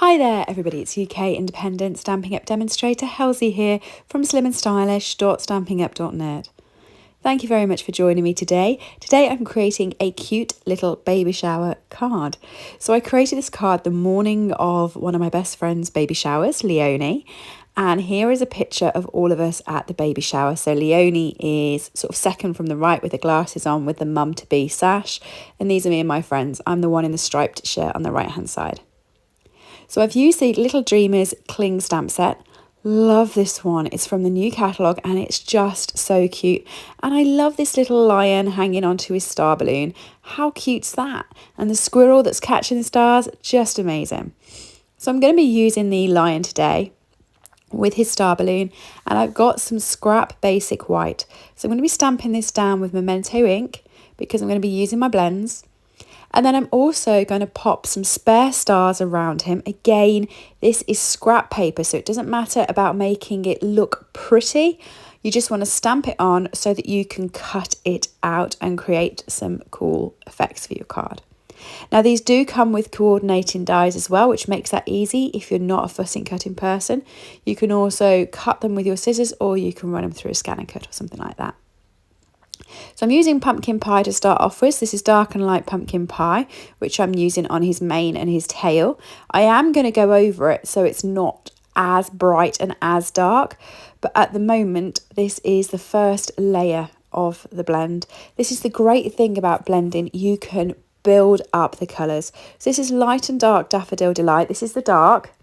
Hi there everybody, it's UK independent Stampin' Up demonstrator Halsey here from slimandstylish.stampinup.net. Thank you very much for joining me today. Today I'm creating a cute little baby shower card. So I created this card the morning of one of my best friend's baby showers, Leonie. And here is a picture of all of us at the baby shower. So Leonie is sort of second from the right with the glasses on with the mum-to-be sash. And these are me and my friends. I'm the one in the striped shirt on the right-hand side. So I've used the Little Dreamers Cling stamp set. Love this one. It's from the new catalogue and it's just so cute. And I love this little lion hanging onto his star balloon. How cute's that? And the squirrel that's catching the stars, just amazing. So I'm going to be using the lion today with his star balloon, and I've got some scrap basic white. So I'm going to be stamping this down with Memento ink because I'm going to be using my blends. And then I'm also going to pop some spare stars around him. Again, this is scrap paper, so it doesn't matter about making it look pretty. You just want to stamp it on so that you can cut it out and create some cool effects for your card. Now, these do come with coordinating dies as well, which makes that easy if you're not a fussing cutting person. You can also cut them with your scissors, or you can run them through a scanning cut or something like that. So I'm using pumpkin pie to start off with. This is dark and light pumpkin pie, which I'm using on his mane and his tail. I am going to go over it so it's not as bright and as dark, but at the moment this is the first layer of the blend. This is the great thing about blending. You can build up the colours. So this is light and dark Daffodil Delight. This is the dark,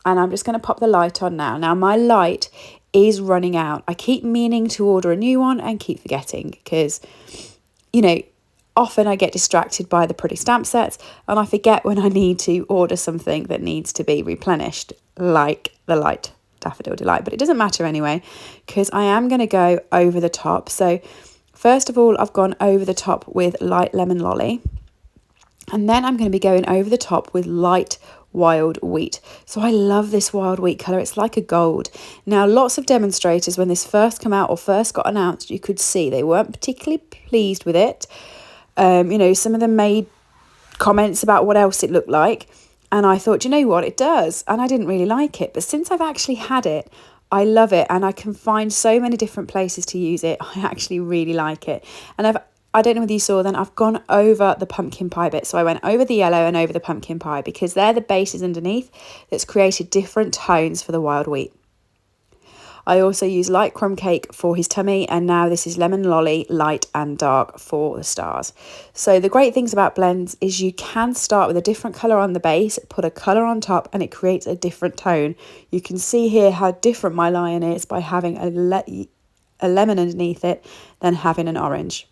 and I'm just going to pop the light on now. Now my light is running out. I keep meaning to order a new one and keep forgetting because, you know, often I get distracted by the pretty stamp sets and I forget when I need to order something that needs to be replenished, like the light Daffodil Delight. But it doesn't matter anyway because I am going to go over the top. So first of all, I've gone over the top with light Lemon Lolly, and then I'm going to be going over the top with light Wild Wheat. So I love this Wild Wheat colour. It's like a gold. Now, lots of demonstrators, when this first came out or first got announced, you could see they weren't particularly pleased with it. You know, some of them made comments about what else it looked like. And I thought, you know what, it does. And I didn't really like it. But since I've actually had it, I love it. And I can find so many different places to use it. I actually really like it. And I don't know whether you saw then, I've gone over the pumpkin pie bit. So I went over the yellow and over the pumpkin pie because they're the bases underneath that's created different tones for the Wild Wheat. I also use light crumb cake for his tummy, and now this is Lemon Lolly, light and dark for the stars. So the great things about blends is you can start with a different colour on the base, put a colour on top, and it creates a different tone. You can see here how different my lion is by having a lemon underneath it than having an orange.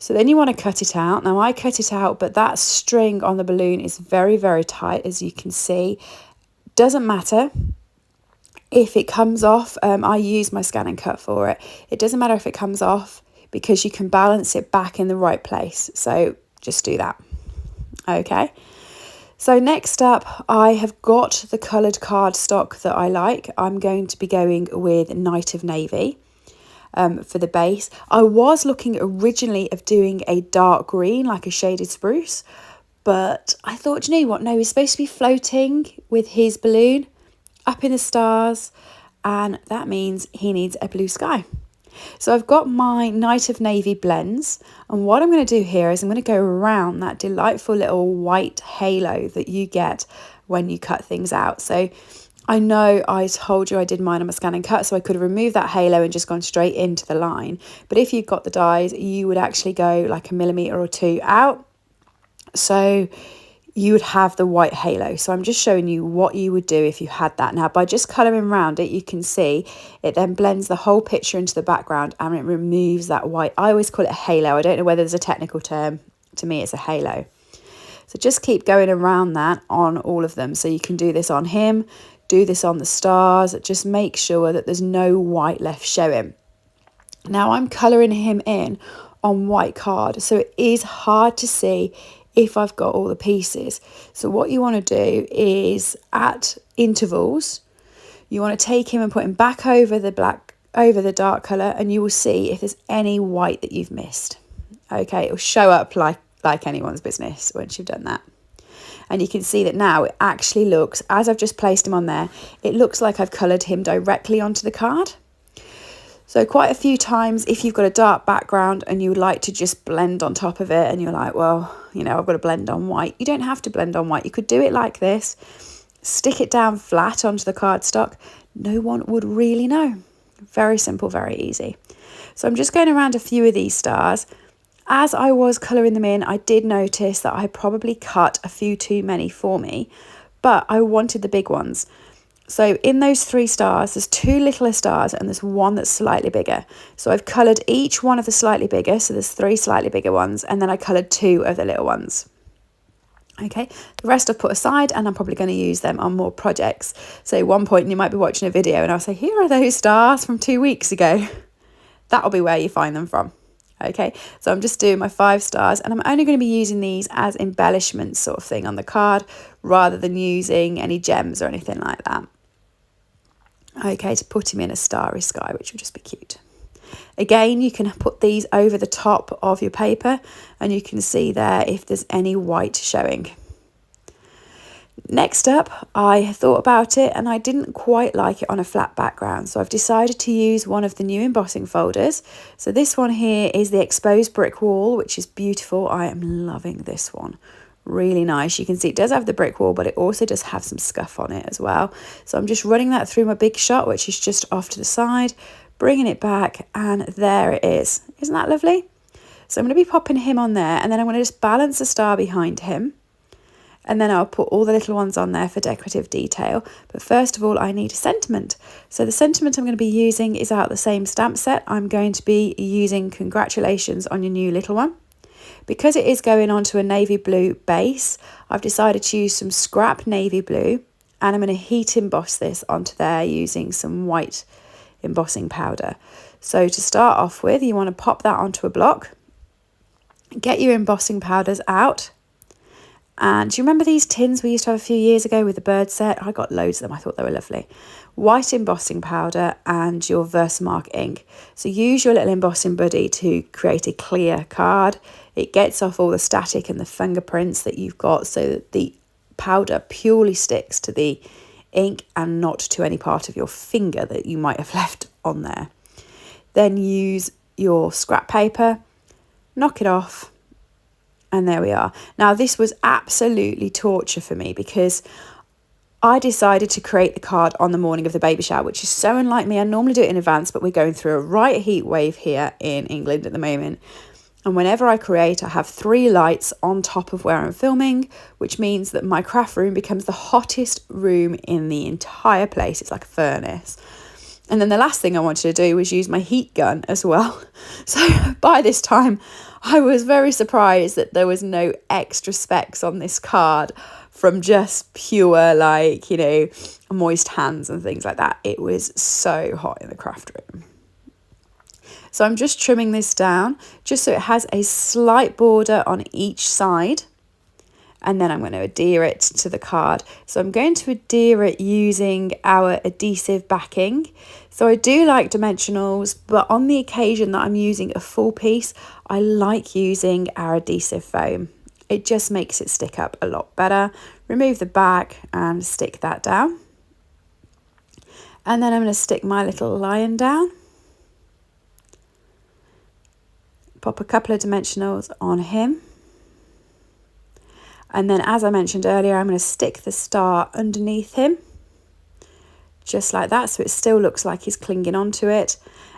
So then you want to cut it out. Now I cut it out, but that string on the balloon is very, very tight, as you can see. Doesn't matter if it comes off. I use my scan and cut for it. It doesn't matter if it comes off because you can balance it back in the right place. So just do that. Okay. So next up, I have got the coloured cardstock that I like. I'm going to be going with Night of Navy. For the base. I was looking originally of doing a dark green, like a shaded spruce, but I thought, you know what, no, he's supposed to be floating with his balloon up in the stars, and that means he needs a blue sky. So I've got my Night of Navy blends, and what I'm going to do here is I'm going to go around that delightful little white halo that you get when you cut things out. So I know I told you I did mine on a scan and cut, so I could have removed that halo and just gone straight into the line. But if you've got the dies, you would actually go like a millimetre or two out. So you would have the white halo. So I'm just showing you what you would do if you had that. Now, by just colouring around it, you can see it then blends the whole picture into the background and it removes that white. I always call it a halo. I don't know whether there's a technical term. To me, it's a halo. So just keep going around that on all of them. So you can do this on him. Do this on the stars. Just make sure that there's no white left showing. Now I'm colouring him in on white card, so it is hard to see if I've got all the pieces. So what you want to do is at intervals, you want to take him and put him back over the dark colour, and you will see if there's any white that you've missed. Okay, it'll show up like anyone's business once you've done that. And you can see that now it actually looks, as I've just placed him on there, it looks like I've coloured him directly onto the card. So quite a few times, if you've got a dark background and you would like to just blend on top of it and you're like, well, you know, I've got to blend on white. You don't have to blend on white. You could do it like this, stick it down flat onto the cardstock. No one would really know. Very simple, very easy. So I'm just going around a few of these stars. As I was colouring them in, I did notice that I probably cut a few too many for me, but I wanted the big ones. So in those 3 stars, there's 2 littler stars and there's one that's slightly bigger. So I've coloured each one of the slightly bigger, so there's 3 slightly bigger ones, and then I coloured 2 of the little ones. Okay, the rest I've put aside and I'm probably going to use them on more projects. So at one point you might be watching a video and I'll say, here are those stars from 2 weeks ago. That'll be where you find them from. Okay, so I'm just doing my 5 stars and I'm only going to be using these as embellishments sort of thing on the card rather than using any gems or anything like that. Okay, to put him in a starry sky, which will just be cute. Again, you can put these over the top of your paper and you can see there if there's any white showing. Next up, I thought about it and I didn't quite like it on a flat background, so I've decided to use one of the new embossing folders. So this one here is the exposed brick wall, which is beautiful. I am loving this one. Really nice. You can see it does have the brick wall, but it also does have some scuff on it as well. So I'm just running that through my big shot, which is just off to the side, bringing it back, and there it is. Isn't that lovely? So I'm going to be popping him on there, and then I'm going to just balance a star behind him, and then I'll put all the little ones on there for decorative detail. But first of all, I need a sentiment. So the sentiment I'm going to be using is out the same stamp set. I'm going to be using Congratulations on Your New Little One. Because it is going onto a navy blue base, I've decided to use some scrap navy blue, and I'm going to heat emboss this onto there using some white embossing powder. So to start off with, you want to pop that onto a block, get your embossing powders out. And do you remember these tins we used to have a few years ago with the bird set? I got loads of them. I thought they were lovely. White embossing powder and your Versamark ink. So use your little embossing buddy to create a clear card. It gets off all the static and the fingerprints that you've got so that the powder purely sticks to the ink and not to any part of your finger that you might have left on there. Then use your scrap paper, knock it off, and there we are. Now this was absolutely torture for me because I decided to create the card on the morning of the baby shower, which is so unlike me. I normally do it in advance, but we're going through a right heat wave here in England at the moment. And whenever I create, I have 3 lights on top of where I'm filming, which means that my craft room becomes the hottest room in the entire place. It's like a furnace. And then the last thing I wanted to do was use my heat gun as well. So by this time, I was very surprised that there was no extra specs on this card from just pure, like, you know, moist hands and things like that. It was so hot in the craft room. So I'm just trimming this down just so it has a slight border on each side. And then I'm going to adhere it to the card. So I'm going to adhere it using our adhesive backing. So I do like dimensionals, but on the occasion that I'm using a full piece, I like using our adhesive foam. It just makes it stick up a lot better. Remove the back and stick that down. And then I'm going to stick my little lion down. Pop a couple of dimensionals on him. And then, as I mentioned earlier, I'm going to stick the star underneath him, just like that, so it still looks like he's clinging onto it.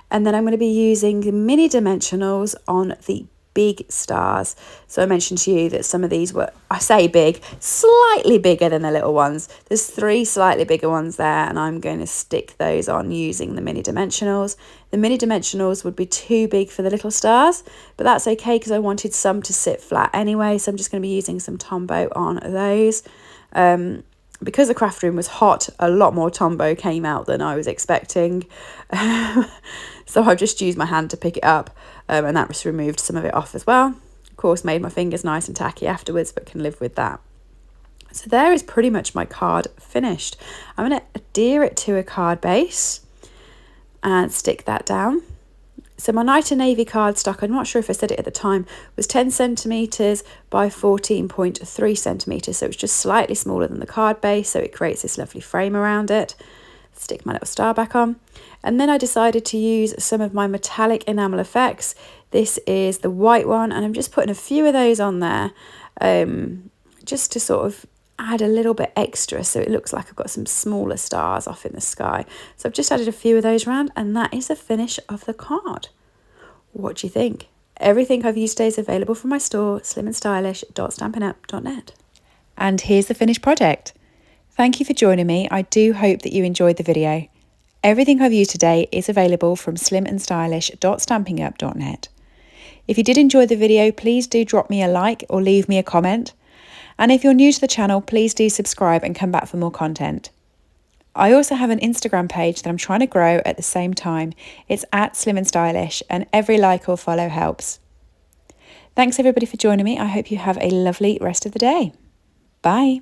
And then I'm going to be using the mini dimensionals on the big stars. So I mentioned to you that some of these were, I say big, slightly bigger than the little ones. There's 3 slightly bigger ones there, and I'm going to stick those on using the mini dimensionals. The mini dimensionals would be too big for the little stars, but that's okay because I wanted some to sit flat anyway, so I'm just going to be using some Tombow on those. Because the craft room was hot, a lot more Tombow came out than I was expecting. So I've just used my hand to pick it up, and that just removed some of it off as well. Of course, made my fingers nice and tacky afterwards, but can live with that. So there is pretty much my card finished. I'm going to adhere it to a card base and stick that down. So my Night and Navy cardstock, I'm not sure if I said it at the time, was 10 centimetres by 14.3 centimetres. So it's just slightly smaller than the card base, so it creates this lovely frame around it. Stick my little star back on. And then I decided to use some of my metallic enamel effects. This is the white one, and I'm just putting a few of those on there just to sort of add a little bit extra so it looks like I've got some smaller stars off in the sky. So I've just added a few of those around, and that is the finish of the card. What do you think? Everything I've used today is available from my store, slimandstylish.stampinup.net. And here's the finished project. Thank you for joining me. I do hope that you enjoyed the video. Everything I've used today is available from slimandstylish.stampinup.net. If you did enjoy the video, please do drop me a like or leave me a comment. And if you're new to the channel, please do subscribe and come back for more content. I also have an Instagram page that I'm trying to grow at the same time. It's @slimandstylish, and every like or follow helps. Thanks everybody for joining me. I hope you have a lovely rest of the day. Bye.